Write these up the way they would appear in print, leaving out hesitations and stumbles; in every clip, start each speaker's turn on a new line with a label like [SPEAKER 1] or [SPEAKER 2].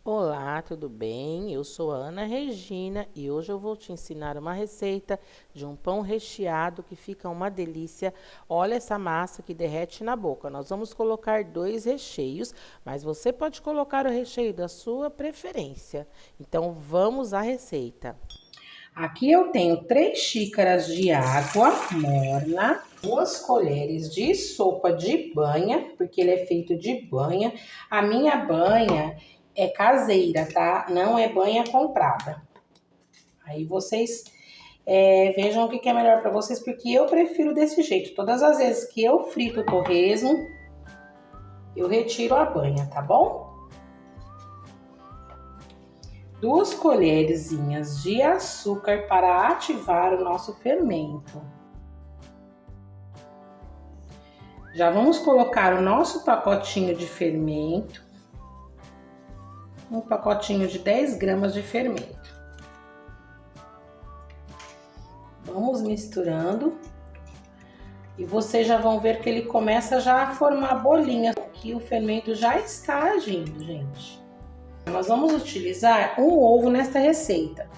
[SPEAKER 1] Olá, tudo bem? Eu sou a Ana Regina e hoje eu vou te ensinar uma receita de um pão recheado que fica uma delícia. Olha essa massa que derrete na boca. Nós vamos colocar dois recheios, mas você pode colocar o recheio da sua preferência. Então vamos à receita. Aqui eu tenho 3 xícaras de água morna, 2 colheres de sopa de banha, porque ele é feito de banha. A minha banha é caseira, tá? Não é banha comprada. Aí vocês vejam o que é melhor para vocês, porque eu prefiro desse jeito. Todas as vezes que eu frito o torresmo, eu retiro a banha, tá bom? 2 colherzinhas de açúcar para ativar o nosso fermento. Já vamos colocar o nosso pacotinho de fermento, um pacotinho de 10 gramas de fermento. Vamos misturando e vocês já vão ver que ele começa já a formar bolinhas, que o fermento já está agindo, gente. Nós vamos utilizar um ovo nesta receita.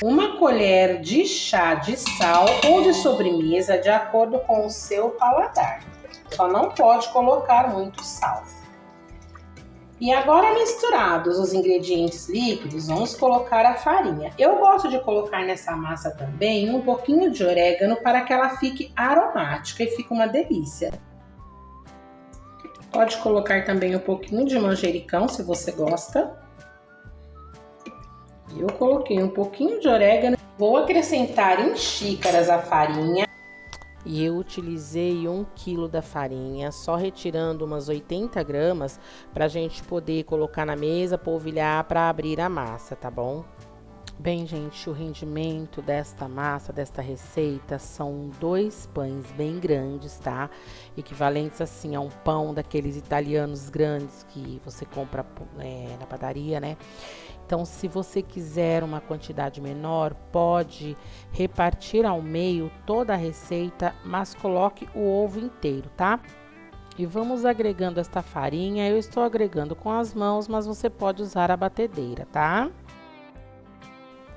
[SPEAKER 1] Uma colher de chá de sal ou de sobremesa, de acordo com o seu paladar. Só não pode colocar muito sal. E agora, misturados os ingredientes líquidos, vamos colocar a farinha. Eu gosto de colocar nessa massa também um pouquinho de orégano para que ela fique aromática e fique uma delícia. Pode colocar também um pouquinho de manjericão, se você gosta. Eu coloquei um pouquinho de orégano. Vou acrescentar em xícaras a farinha. E eu utilizei 1 quilo da farinha, só retirando umas 80 gramas para a gente poder colocar na mesa, polvilhar para abrir a massa, tá bom? Bem, gente, o rendimento desta massa, desta receita, são 2 pães bem grandes, tá? Equivalentes, assim, a um pão daqueles italianos grandes que você compra na padaria, né? Então, se você quiser uma quantidade menor, pode repartir ao meio toda a receita, mas coloque o ovo inteiro, tá? E vamos agregando esta farinha. Eu estou agregando com as mãos, mas você pode usar a batedeira, tá?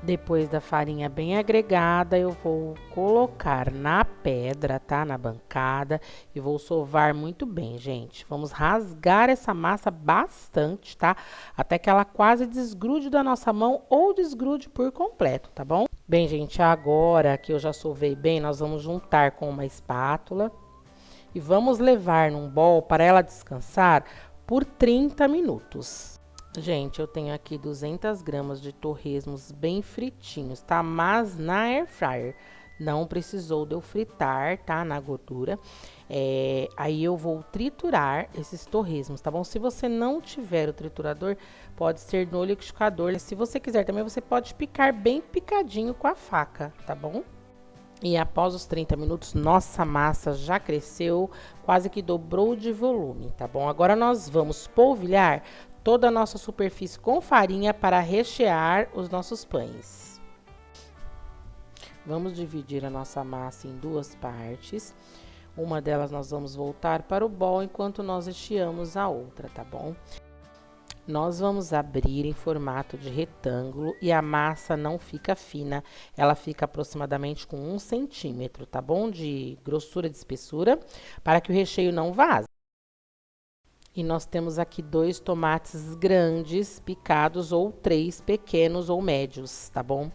[SPEAKER 1] Depois da farinha bem agregada, eu vou colocar na pedra, tá? Na bancada e vou sovar muito bem, gente. Vamos rasgar essa massa bastante, tá? Até que ela quase desgrude da nossa mão ou desgrude por completo, tá bom? Bem, gente, agora que eu já sovei bem, nós vamos juntar com uma espátula e vamos levar num bowl para ela descansar por 30 minutos. Gente, eu tenho aqui 200 gramas de torresmos bem fritinhos, tá? Mas na air fryer. Não precisou de eu fritar, tá? Na gordura. Aí eu vou triturar esses torresmos, tá bom? Se você não tiver o triturador, pode ser no liquidificador. Se você quiser também, você pode picar bem picadinho com a faca, tá bom? E após os 30 minutos, nossa massa já cresceu, quase que dobrou de volume, tá bom? Agora nós vamos polvilhar toda a nossa superfície com farinha para rechear os nossos pães. Vamos dividir a nossa massa em 2 partes. Uma delas nós vamos voltar para o bowl enquanto nós recheamos a outra, tá bom? Nós vamos abrir em formato de retângulo e a massa não fica fina, ela fica aproximadamente com 1 centímetro, tá bom? De grossura, de espessura, para que o recheio não vaze. E nós temos aqui 2 tomates grandes picados ou 3 pequenos ou médios, tá bom?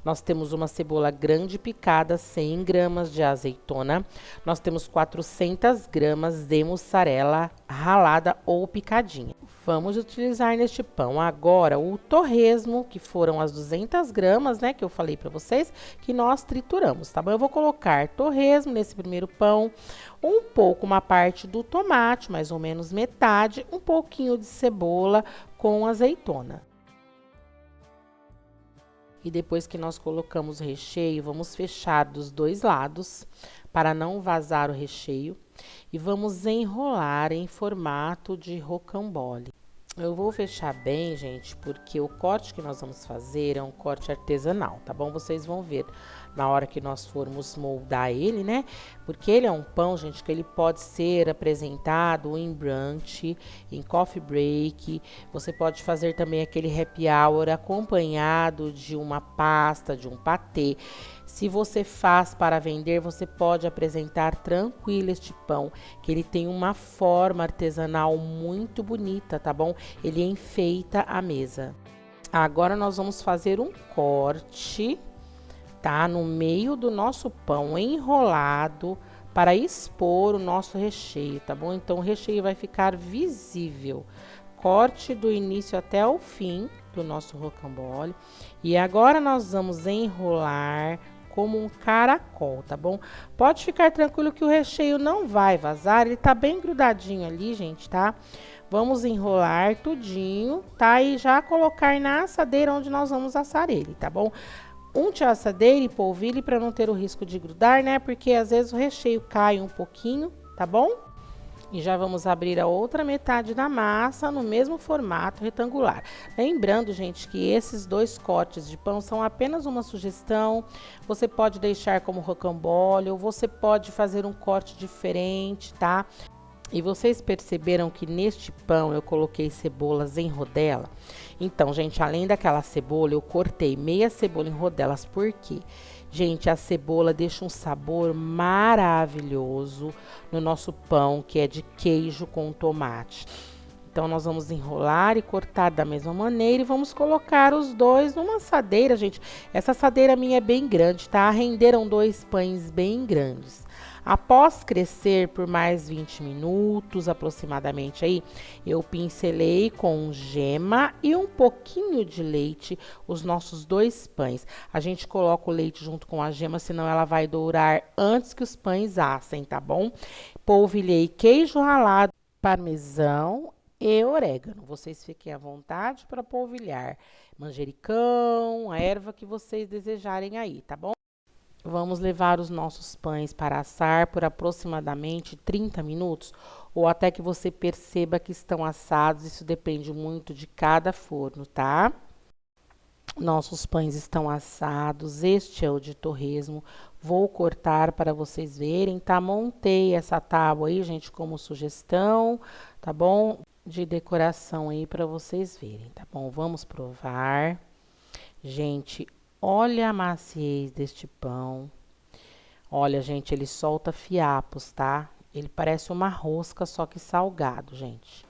[SPEAKER 1] Nós temos uma cebola grande picada, 100 gramas de azeitona. Nós temos 400 gramas de mussarela ralada ou picadinha. Vamos utilizar neste pão agora o torresmo, que foram as 200 gramas, né, que eu falei para vocês, que nós trituramos, tá bom? Eu vou colocar torresmo nesse primeiro pão, um pouco, uma parte do tomate, mais ou menos metade, um pouquinho de cebola com azeitona. E depois que nós colocamos o recheio, vamos fechar dos 2 lados para não vazar o recheio e vamos enrolar em formato de rocambole. Eu vou fechar bem, gente, porque o corte que nós vamos fazer é um corte artesanal, tá bom? Vocês vão ver na hora que nós formos moldar ele, né? Porque ele é um pão, gente, que ele pode ser apresentado em brunch, em coffee break. Você pode fazer também aquele happy hour acompanhado de uma pasta, de um patê. Se você faz para vender, você pode apresentar tranquilo este pão, que ele tem uma forma artesanal muito bonita, tá bom? Ele enfeita a mesa. Agora nós vamos fazer um corte, tá? No meio do nosso pão enrolado para expor o nosso recheio, tá bom? Então o recheio vai ficar visível. Corte do início até o fim do nosso rocambole. E agora nós vamos enrolar como um caracol, tá bom? Pode ficar tranquilo que o recheio não vai vazar, ele tá bem grudadinho ali, gente, tá? Vamos enrolar tudinho, tá? E já colocar na assadeira onde nós vamos assar ele, tá bom? Unte a assadeira e polvilhe para não ter o risco de grudar, né? Porque às vezes o recheio cai um pouquinho, tá bom? E já vamos abrir a outra metade da massa no mesmo formato retangular. Lembrando, gente, que esses dois cortes de pão são apenas uma sugestão. Você pode deixar como rocambole ou você pode fazer um corte diferente, tá? E vocês perceberam que neste pão eu coloquei cebolas em rodela? Então, gente, além daquela cebola, eu cortei meia cebola em rodelas. Por quê? Gente, a cebola deixa um sabor maravilhoso no nosso pão, que é de queijo com tomate. Então, nós vamos enrolar e cortar da mesma maneira e vamos colocar os dois numa assadeira, gente. Essa assadeira minha é bem grande, tá? Renderam 2 pães bem grandes. Após crescer por mais 20 minutos aproximadamente aí, eu pincelei com gema e um pouquinho de leite os nossos 2 pães. A gente coloca o leite junto com a gema, senão ela vai dourar antes que os pães assem, tá bom? Polvilhei queijo ralado, parmesão e orégano. Vocês fiquem à vontade para polvilhar manjericão, a erva que vocês desejarem aí, tá bom? Vamos levar os nossos pães para assar por aproximadamente 30 minutos ou até que você perceba que estão assados. Isso depende muito de cada forno, tá? Nossos pães estão assados. Este é o de torresmo. Vou cortar para vocês verem, tá? Montei essa tábua aí, gente, como sugestão, tá bom? De decoração aí para vocês verem, tá bom? Vamos provar. Gente, olha a maciez deste pão. Olha, gente, ele solta fiapos, tá? Ele parece uma rosca, só que salgado, gente.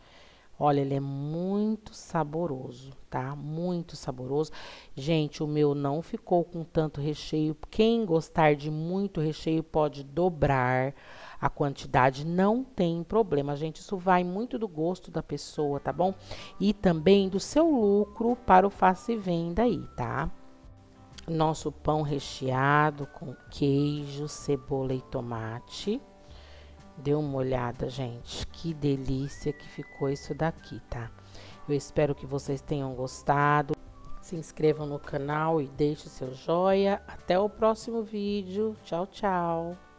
[SPEAKER 1] Olha, ele é muito saboroso, tá? Muito saboroso. Gente, o meu não ficou com tanto recheio. Quem gostar de muito recheio pode dobrar a quantidade, não tem problema, gente. Isso vai muito do gosto da pessoa, tá bom? E também do seu lucro para o faça e venda aí, tá? Nosso pão recheado com queijo, cebola e tomate. Dê uma olhada, gente, que delícia que ficou isso daqui, tá? Eu espero que vocês tenham gostado. Se inscrevam no canal e deixe seu joinha. Até o próximo vídeo. Tchau, tchau!